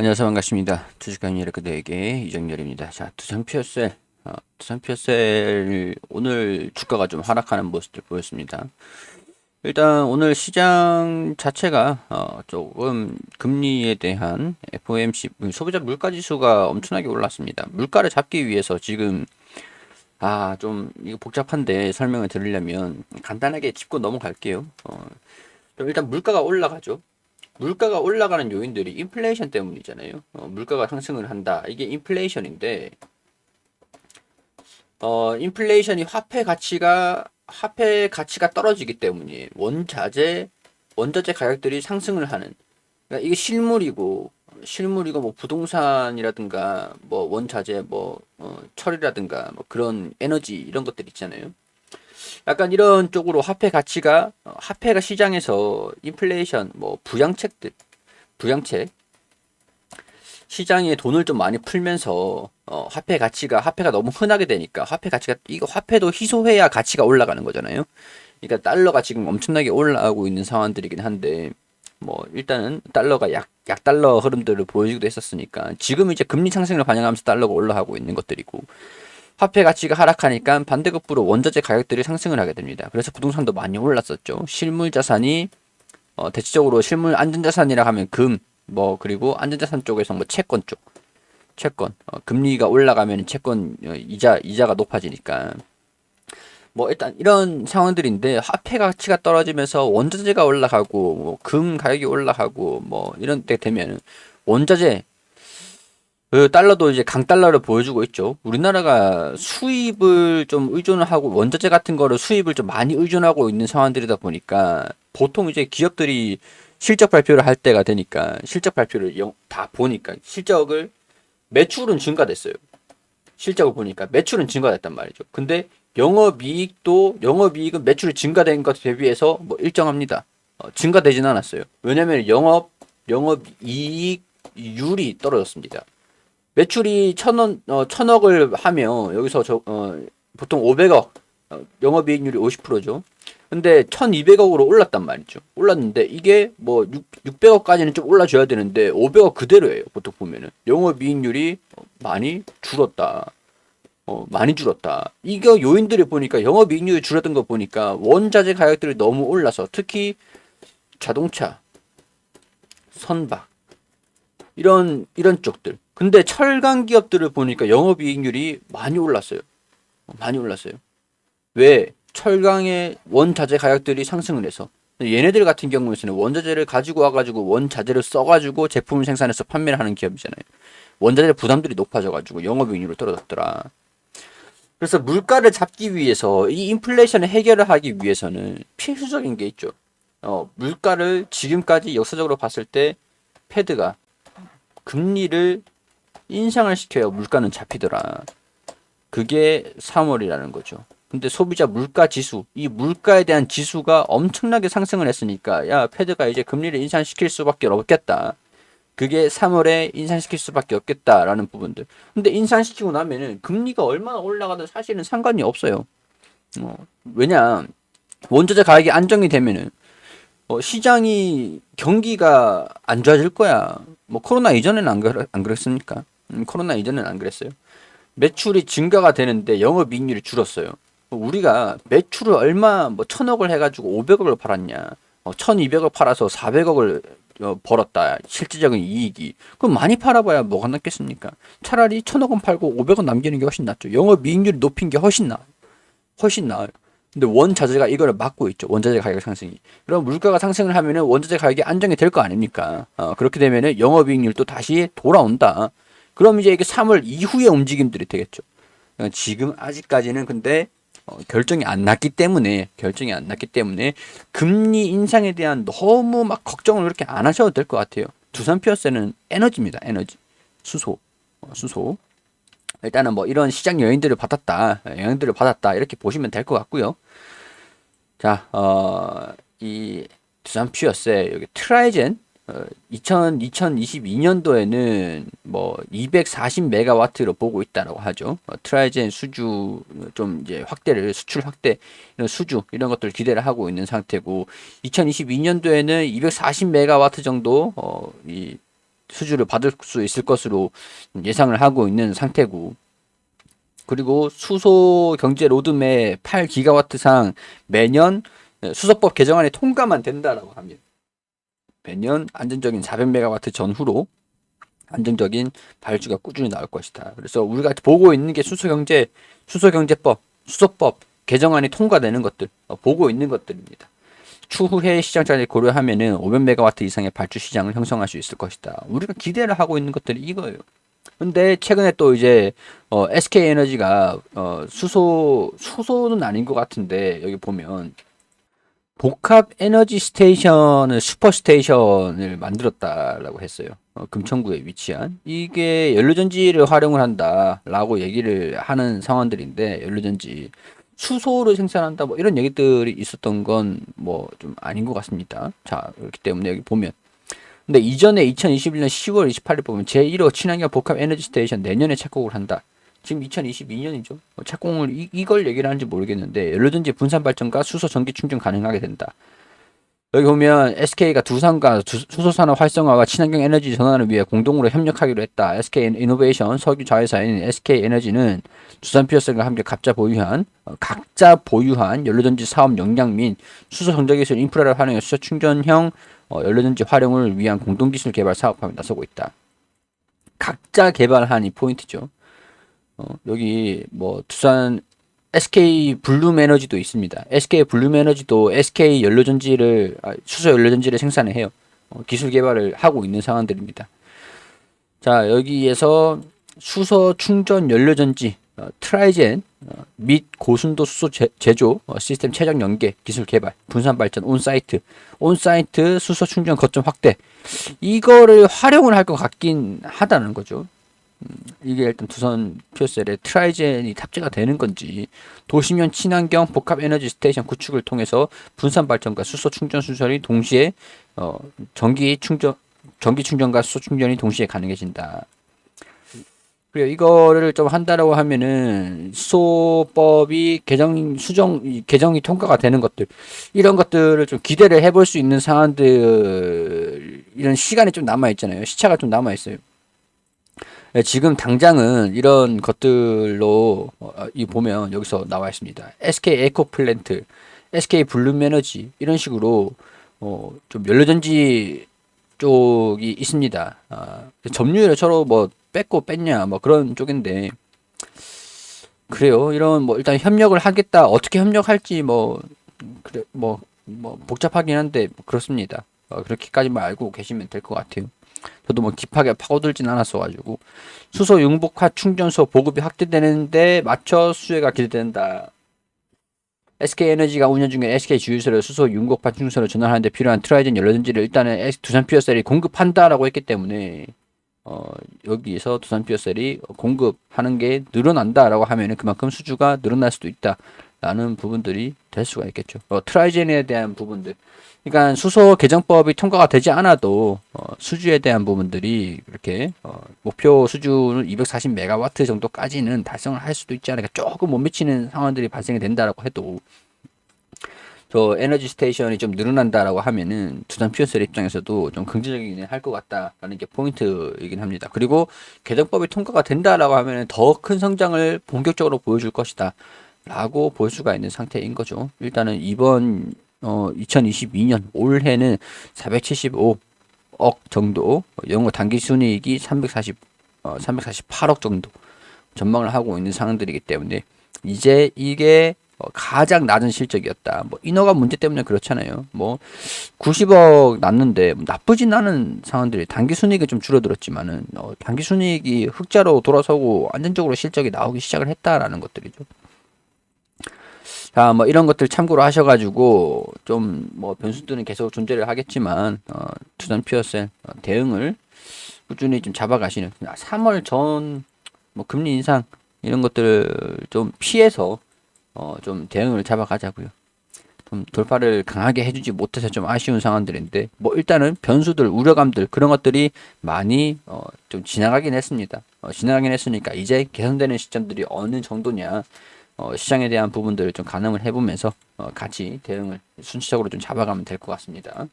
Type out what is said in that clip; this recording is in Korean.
안녕하세요. 반갑습니다. 주식강의 여러분들에게 이정열입니다. 자, 두산 피어셀 오늘 주가가 좀 하락하는 모습을 보였습니다. 일단 오늘 시장 자체가 조금 금리에 대한 FOMC 소비자 물가 지수가 엄청나게 올랐습니다. 물가를 잡기 위해서 지금 좀 이거 복잡한데 설명을 드리려면 간단하게 짚고 넘어갈게요. 일단 물가가 올라가죠. 물가가 올라가는 요인들이 인플레이션 때문이잖아요. 물가가 상승을 한다. 이게 인플레이션인데, 인플레이션이 화폐 가치가 떨어지기 때문이에요. 원자재 가격들이 상승을 하는. 그러니까 이게 실물이고 뭐 부동산이라든가 뭐 원자재 철이라든가 뭐 그런 에너지 이런 것들 있잖아요. 약간 이런 쪽으로 화폐가 시장에서 인플레이션 뭐 부양책 시장에 돈을 좀 많이 풀면서 화폐가 너무 흔하게 되니까 이거 화폐도 희소해야 가치가 올라가는 거잖아요. 그러니까 달러가 지금 엄청나게 올라가고 있는 상황들이긴 한데 뭐 일단은 달러가 약달러 흐름들을 보여주기도 했었으니까 지금 이제 금리 상승을 반영하면서 달러가 올라가고 있는 것들이고 화폐 가치가 하락하니까 반대급부로 원자재 가격들이 상승을 하게 됩니다. 그래서 부동산도 많이 올랐었죠. 실물 자산이 대체적으로 실물 안전자산이라 하면 그리고 안전자산 쪽에서 뭐 채권 금리가 올라가면 채권 이자가 높아지니까 뭐 일단 이런 상황들인데 화폐 가치가 떨어지면서 원자재가 올라가고 뭐 금 가격이 올라가고 뭐 이런 때 되면 원자재 그 달러도 이제 강달러를 보여주고 있죠. 우리나라가 수입을 좀 의존을 하고 원자재 같은 거를 수입을 좀 많이 의존하고 있는 상황들이다 보니까 보통 이제 기업들이 실적 발표를 할 때가 되니까 실적 발표를 다 보니까 매출은 증가됐어요. 실적을 보니까 매출은 증가됐단 말이죠. 근데 영업이익은 매출이 증가된 것 대비해서 뭐 일정합니다. 증가되진 않았어요. 왜냐면 영업이익률이 떨어졌습니다. 매출이 천억을 하면 여기서 보통 500억 영업이익률이 50%죠. 근데 1200억으로 올랐단 말이죠. 올랐는데 이게 뭐 600억까지는 좀 올라줘야 되는데 500억 그대로예요. 보통 보면은 영업이익률이 많이 줄었다. 많이 줄었다. 이거 요인들을 보니까 영업이익률이 줄었던 거 보니까 원자재 가격들이 너무 올라서 특히 자동차, 선박 이런 쪽들. 근데 철강 기업들을 보니까 영업이익률이 많이 올랐어요. 많이 올랐어요. 왜? 철강의 원자재 가격들이 상승을 해서. 얘네들 같은 경우에는 원자재를 가지고 와가지고 원자재를 써가지고 제품을 생산해서 판매를 하는 기업이잖아요. 원자재 부담들이 높아져가지고 영업이익률이 떨어졌더라. 그래서 물가를 잡기 위해서 이 인플레이션을 해결을 하기 위해서는 필수적인 게 있죠. 물가를 지금까지 역사적으로 봤을 때 패드가 금리를 인상을 시켜야 물가는 잡히더라. 그게 3월이라는 거죠. 근데 소비자 물가 지수, 이 물가에 대한 지수가 엄청나게 상승을 했으니까, 야, 패드가 이제 금리를 인상시킬 수밖에 없겠다. 그게 3월에 인상시킬 수밖에 없겠다라는 부분들. 근데 인상시키고 나면은 금리가 얼마나 올라가도 사실은 상관이 없어요. 왜냐, 원자재 가격이 안정이 되면은 시장이 경기가 안 좋아질 거야. 뭐 코로나 이전에는 안 그랬습니까? 코로나 이전에는 안 그랬어요. 매출이 증가가 되는데 영업이익률이 줄었어요. 우리가 매출을 얼마 뭐 천억을 해가지고 500억을 팔았냐, 1200억 팔아서 400억을 벌었다. 실질적인 이익이. 그럼 많이 팔아봐야 뭐가 낫겠습니까? 차라리 천억은 팔고 500원 남기는 게 훨씬 낫죠. 영업이익률이 높인 게 훨씬 나아요. 훨씬 나아요. 근데 원자재가 이거를 막고 있죠. 원자재 가격 상승이. 그럼 물가가 상승을 하면은 원자재 가격이 안정이 될 거 아닙니까? 그렇게 되면은 영업이익률도 다시 돌아온다. 그럼 이제 이게 3월 이후의 움직임들이 되겠죠. 지금 아직까지는 근데 결정이 안 났기 때문에 금리 인상에 대한 너무 막 걱정을 그렇게 안 하셔도 될 것 같아요. 두산 피어스는 에너지입니다. 에너지. 수소. 일단은 뭐 이런 시장 영향들을 받았다 이렇게 보시면 될 것 같고요. 자, 이 두산 피어스의 여기 트라이젠 2022년도에는 뭐 240메가와트로 보고 있다라고 하죠. 트라이젠 수주 좀 이제 수출 확대 이런 수주 이런 것들 기대를 하고 있는 상태고 2022년도에는 240메가와트 정도 수주를 받을 수 있을 것으로 예상을 하고 있는 상태고, 그리고 수소 경제 로드맵 8기가와트상 매년 수소법 개정안이 통과만 된다라고 합니다. 매년 안정적인 400메가와트 전후로 안정적인 발주가 꾸준히 나올 것이다. 그래서 우리가 보고 있는 게 수소경제법, 수소법 개정안이 통과되는 것들, 보고 있는 것들입니다. 추후에 시장 차를 고려하면은 500메가와트 이상의 발주 시장을 형성할 수 있을 것이다. 우리가 기대를 하고 있는 것들이 이거예요. 근데 최근에 또 이제 SK에너지가 수소는 아닌 것 같은데, 여기 보면 복합 에너지 스테이션을 슈퍼 스테이션을 만들었다라고 했어요. 금천구에 위치한 이게 연료전지를 활용을 한다라고 얘기를 하는 상황들인데, 연료전지 수소를 생산한다 뭐 이런 얘기들이 있었던 건 뭐 좀 아닌 것 같습니다. 자, 그렇기 때문에 여기 보면, 근데 이전에 2021년 10월 28일 보면 제1호 친환경 복합 에너지 스테이션 내년에 착공을 한다. 지금 2022년이죠. 착공을 이걸 얘기를 하는지 모르겠는데, 연료전지 분산 발전과 수소 전기 충전 가능하게 된다. 여기 보면 SK가 두산과 수소산업 활성화와 친환경 에너지 전환을 위해 공동으로 협력하기로 했다. SK 이노베이션 석유 자회사인 SK 에너지는 두산 피어셀과 함께 각자 보유한 연료전지 사업 역량 및 수소 정제 기술 인프라를 활용해 수소 충전형 연료전지 활용을 위한 공동 기술 개발 사업함에 나서고 있다. 각자 개발한 이 포인트죠. 여기 뭐 두산 SK 블룸 에너지도 있습니다. SK 블룸 에너지도 SK 수소 연료전지를 생산을 해요. 기술 개발을 하고 있는 상황들입니다. 자, 여기에서 수소 충전 연료전지 트라이젠 및 고순도 수소 제조 시스템 최적 연계 기술 개발 분산 발전 온사이트 수소 충전 거점 확대, 이거를 활용을 할 것 같긴 하다는 거죠. 이게 일단 두산 퓨어셀에 트라이젠이 탑재가 되는 건지, 도시면 친환경 복합 에너지 스테이션 구축을 통해서 분산 발전과 수소 충전 시설이 동시에 전기 충전과 수소 충전이 동시에 가능해진다. 그리고 이거를 좀 한다라고 하면은 수소법이 개정이 통과가 되는 것들, 이런 것들을 좀 기대를 해볼 수 있는 상황들, 이런 시간이 좀 남아 있잖아요. 시차가 좀 남아 있어요. 지금 당장은 이런 것들로 이 보면 여기서 나와 있습니다. SK 에코 플랜트, SK 블룸 에너지, 이런 식으로 좀 연료전지 쪽이 있습니다. 점유율을 서로 뭐 뺐고 뺐냐 뭐 그런 쪽인데, 그래요. 이런 뭐 일단 협력을 하겠다, 어떻게 협력할지 뭐 그래 뭐 복잡하긴 한데 뭐 그렇습니다. 그렇게까지만 알고 계시면 될 것 같아요. 저도 뭐 딥하게 파고들진 않았어가지고. 수소 융복화 충전소 보급이 확대되는데 맞춰 수혜가 기대된다. SK에너지가 운영 중인 SK 주유소를 수소 융복화 충전소로 전환하는 데 필요한 트라이젠 연료전지를 일단은 두산 퓨어셀이 공급한다라고 했기 때문에, 여기에서 두산 퓨어셀이 공급하는 게 늘어난다라고 하면은 그만큼 수주가 늘어날 수도 있다라는 부분들이 될 수가 있겠죠. 트라이젠에 대한 부분들, 그러니까 수소 개정법이 통과가 되지 않아도 수주에 대한 부분들이 이렇게 목표 수주는 240메가와트 정도까지는 달성을 할 수도 있지 않을까. 조금 못 미치는 상황들이 발생이 된다라고 해도 저 에너지 스테이션이 좀 늘어난다라고 하면은 두산 퓨어셀 입장에서도 좀 긍정적이긴 할 것 같다라는 게 포인트이긴 합니다. 그리고 개정법이 통과가 된다라고 하면은 더 큰 성장을 본격적으로 보여줄 것이다 라고 볼 수가 있는 상태인 거죠. 일단은 이번 2022년 올해는 475억 정도, 영업 단기 순이익이 348억 정도 전망을 하고 있는 상황들이기 때문에, 이제 이게 가장 낮은 실적이었다. 뭐 인허가 문제 때문에 그렇잖아요. 뭐 90억 났는데 나쁘진 않은 상황들이, 단기 순이익이 좀 줄어들었지만은 단기 순이익이 흑자로 돌아서고 안정적으로 실적이 나오기 시작을 했다라는 것들이죠. 자, 뭐 이런 것들 참고로 하셔가지고 좀 뭐 변수들은 계속 존재를 하겠지만 두산 퓨어셀 대응을 꾸준히 좀 잡아가시는, 3월 전 뭐 금리 인상 이런 것들을 좀 피해서 좀 대응을 잡아가자고요. 좀 돌파를 강하게 해주지 못해서 좀 아쉬운 상황들인데, 뭐 일단은 변수들, 우려감들 그런 것들이 많이 좀 지나가긴 했습니다. 지나가긴 했으니까 이제 개선되는 시점들이 어느 정도냐, 시장에 대한 부분들을 좀 가늠을 해보면서 같이 대응을 순차적으로 좀 잡아가면 될 것 같습니다.